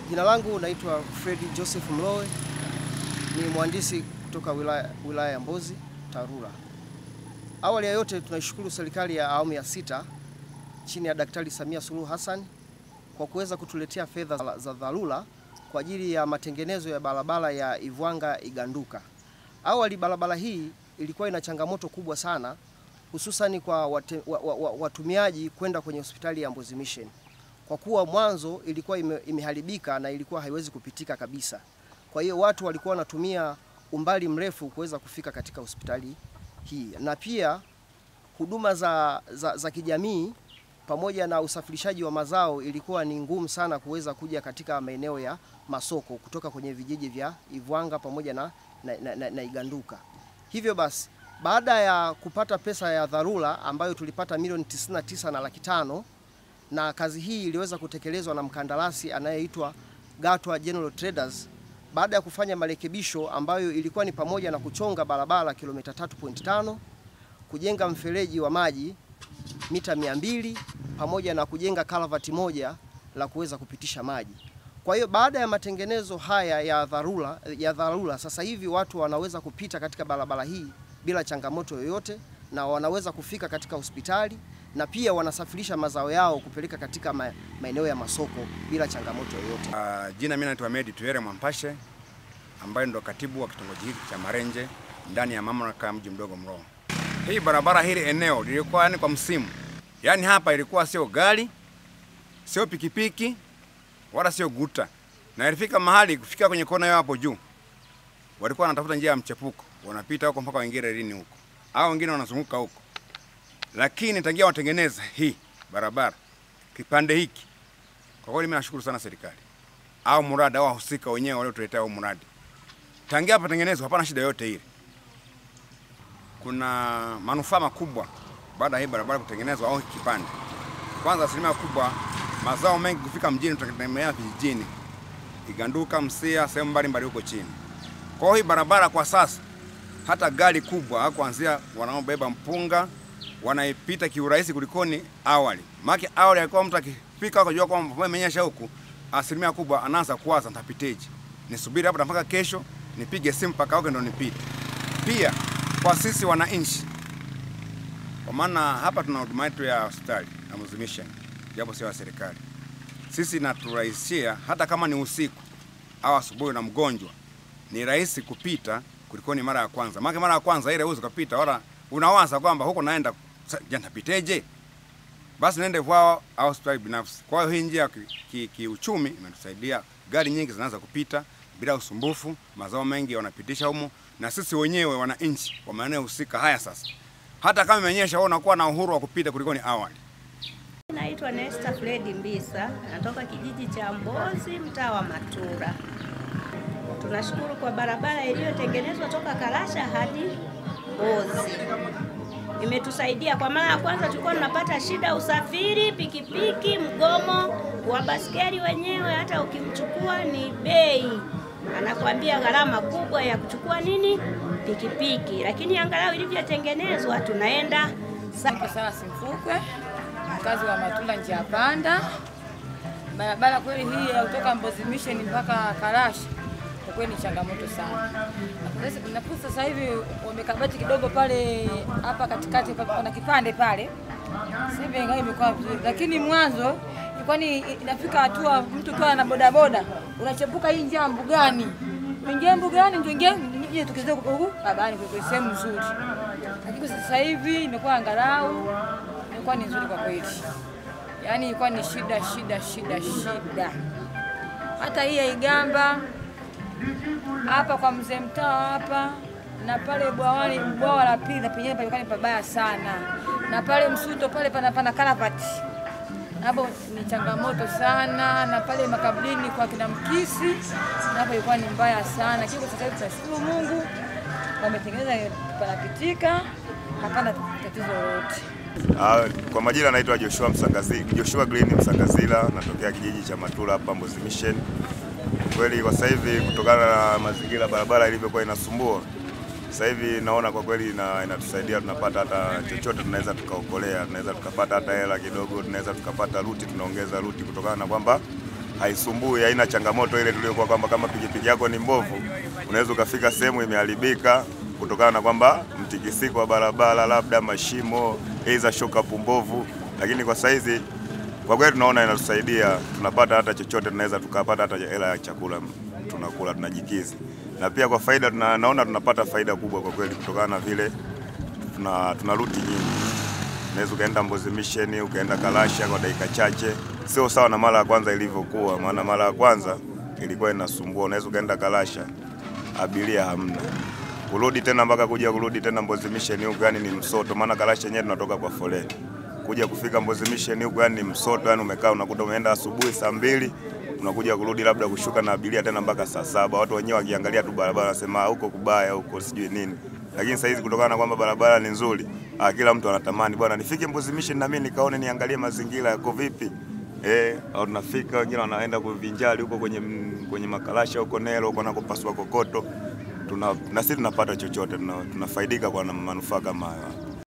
Jina langu naitwa Fred Joseph Mlowe, ni mhandisi kutoka wilaya ya Mbozi, TARURA. Awali ya yote tunaishukuru serikali ya awamu ya 6 chini ya Daktari Samia Suluhu Hassan kwa kuweza kutuletea fedha za dharura kwa ajili ya matengenezo ya barabara ya Ivwanga Iganduka. Awali barabara hii ilikuwa ina changamoto kubwa sana, hususan kwa watumiaji kwenda kwenye hospitali ya Mbozi Mission. Kwa kuwa mwanzo ilikuwa imeharibika na ilikuwa haiwezi kupitika kabisa. Kwa hiyo watu walikuwa wanatumia umbali mrefu kuweza kufika katika hospitali hii. Na pia huduma za kijamii pamoja na usafirishaji wa mazao ilikuwa ni ngumu sana kuweza kuja katika maeneo ya masoko kutoka kwenye vijiji vya Ivwanga pamoja na Iganduka. Hivyo basi, baada ya kupata pesa ya dharura ambayo tulipata milioni 99,500, na kazi hii iliweza kutekelezwa na mkandarasi anayeitwa Gatwa General Traders, baada ya kufanya marekebisho ambayo ilikuwa ni pamoja na kuchonga barabara kilomita 3.5, kujenga mfereji wa maji mita 200 pamoja na kujenga kalavati moja la kuweza kupitisha maji. Kwa hiyo baada ya matengenezo haya ya dharura, sasa hivi watu wanaweza kupita katika barabara hii bila changamoto yoyote, na wanaweza kufika katika hospitali, na pia wanasafirisha mazao yao kupeleka katika maeneo ya masoko bila changamoto yoyote. Jina mimi naitwa Medi Tuere Mwampashe, ambaye ndo katibu wa kitongoji hiki cha Marenje ndani ya mamlaka ya mji mdogo Mlowo. Hii barabara hili eneo lilikuwa yani kwa msimu. Yaani hapa ilikuwa sio gari, sio pikipiki, wala sio guta. Na ilifika mahali kufika kwenye kona yao hapo juu, walikuwa wanatafuta njia ya mchepuko, wanapita huko mpaka wengine lini huko, au wengine wanazunguka huko. Lakini tangia watengeneza hii barabara kipande hiki, kwa kweli mimi nashukuru sana serikali au mradi au wahusika wenyewe waliotuletea huo mradi. Tangia hapa tengenezwa hapana shida yote ile. Kuna manufaa makubwa baada ya hii barabara kutengenezwa au kipande. Kwanza, asilimia kubwa mazao mengi kufika mjini tutategemea vijijini, Iganduka, Msia, sehemu mbalimbali huko chini. Kwa hiyo hii barabara kwa sasa hata gari kubwa kuanzia wanaobeba mpunga wanaipita kiurahisi kulikoni awali. Maki awali alikuwa mtu akifika akajua kwamba mvua imenyesha huku, asilimia kubwa anaanza kuwaza nitapiteje, nisubiri hapa mpaka kesho, nipige simu mpaka huko ndo nipite. Pia kwa sisi wananchi, kwa maana hapa tuna huduma yetu ya hospitali na Mbozi Mission, japo sio ya serikali, sisi naturahisishia hata kama ni usiku au asubuhi na mgonjwa, ni rahisi kupita kulikoni mara ya kwanza. Maana mara ya kwanza ile uweze kupita wala unawaza kwamba huko naenda nitapiteje, basi nende kwao au hospitali binafsi. Kwa hiyo hii njia kiuchumi imetusaidia, gari nyingi zinaanza kupita bila usumbufu, mazao mengi wanapitisha humo, na sisi wenyewe wananchi wa maeneo husika haya sasa hata kama imenyesha unakuwa na uhuru wa kupita kulikoni awali. Naitwa Nesta Fred Mbisa, natoka kijiji cha Mbozi, mtaa wa Matura. Tunashukuru kwa barabara iliyotengenezwa toka Karasha hadi Mbozi. Imetusaidia. Kwa mara ya kwanza tulikuwa tunapata shida usafiri, pikipiki, mgomo wa baskeli wenyewe, hata ukimchukua ni bei. Anakuambia gharama kubwa ya kuchukua nini? Pikipiki. Lakini angalau ilivyotengenezwa tunaenda sana Simfukwe, mkazi wa Matunda, njia panda. Barabara kweli hii ya kutoka Mbozi Mission mpaka Karasha kwa kweli ni changamoto sana. Na sasa hivi wamekabati kidogo pale hapa katikati kuna kipande pale. Sasa hivi ingawa imekuwa vizuri, lakini mwanzo ilikuwa ni inafika hatua mtu kwa na bodaboda unachepuka hii njia mbugani. Uingie mbugani ndio ingie tukizee huko babani kwa sehemu nzuri. Lakini sasa hivi imekuwa angalau imekuwa ni nzuri kwa kweli. Yaani ilikuwa ni shida. Hata hii ya Igamba hapa kwa mzee mtaa hapa na pale bwawani, bwawa la pili na penyewe palikuwa ni pabaya sana. Na pale Msuto pale pana karavati. Hapo ni changamoto sana, na pale makaburini kwa kina Mkisi hapo ilikuwa ni mbaya sana. Kiko sasa hivi tunashukuru Mungu wametengeneza panapitika, hapana tatizo lolote. Kwa majina naitwa Joshua Green Msangazila, natokea kijiji cha Matura hapa Mbozi Mission. Kweli kwa sasa hivi kutokana na mazingira barabara ilivyokuwa inasumbua, sasa hivi naona kwa kweli inatusaidia, tunapata hata chochote tunaweza tukaokolea, tunaweza tukapata hata hela kidogo, tunaweza tukapata ruti, tunaongeza ruti kutokana na kwamba haisumbui, haina changamoto ile tuliyokuwa kwamba kama pikipiki yako ni mbovu unaweza ukafika sehemu imeharibika kutokana na kwamba mtikisiko wa barabara, labda mashimo, aidha shoka mbovu. Lakini kwa saizi kwa kweli tunaona inatusaidia, tunapata hata chochote, tunaweza tukapata hata hela ya chakula tunakula, tunajikizi. Na pia kwa faida naona tunapata faida kubwa kwa kweli kutokana na vile tuna ruti nyingi. Unaweza ukaenda Mbozi Mission, ukaenda Kalasha kwa dakika chache. Sio sawa na mara ya kwanza ilivyokuwa, maana mara ya kwanza ilikuwa inasumbua. Unaweza ukaenda Kalasha abiria hamna. Kurudi tena mpaka kurudi tena Mbozi Mission huko yani ni msoto, maana Kalasha yenyewe tunatoka kwa foleni. Kuja kufika Mbozi Mission huko yani ni msoto, yani umekaa unakuta umeenda asubuhi saa 2 unakuja kurudi labda kushuka na abiria tena mpaka saa 7. Watu wenyewe wakiangalia tu barabara wanasema huko kubaya huko sijui nini. Lakini sasa hizi kutokana na kwamba barabara ni nzuri, kila mtu anatamani bwana nifike Mbozi Mission na mimi nikaone niangalie mazingira yako vipi. Au tunafika wengine wanaenda kuvinjari huko kwenye makalasha huko Nero huko nakopaswa kokoto. Na sisi tunapata chochote, tunafaidika kwa manufaa kama hayo.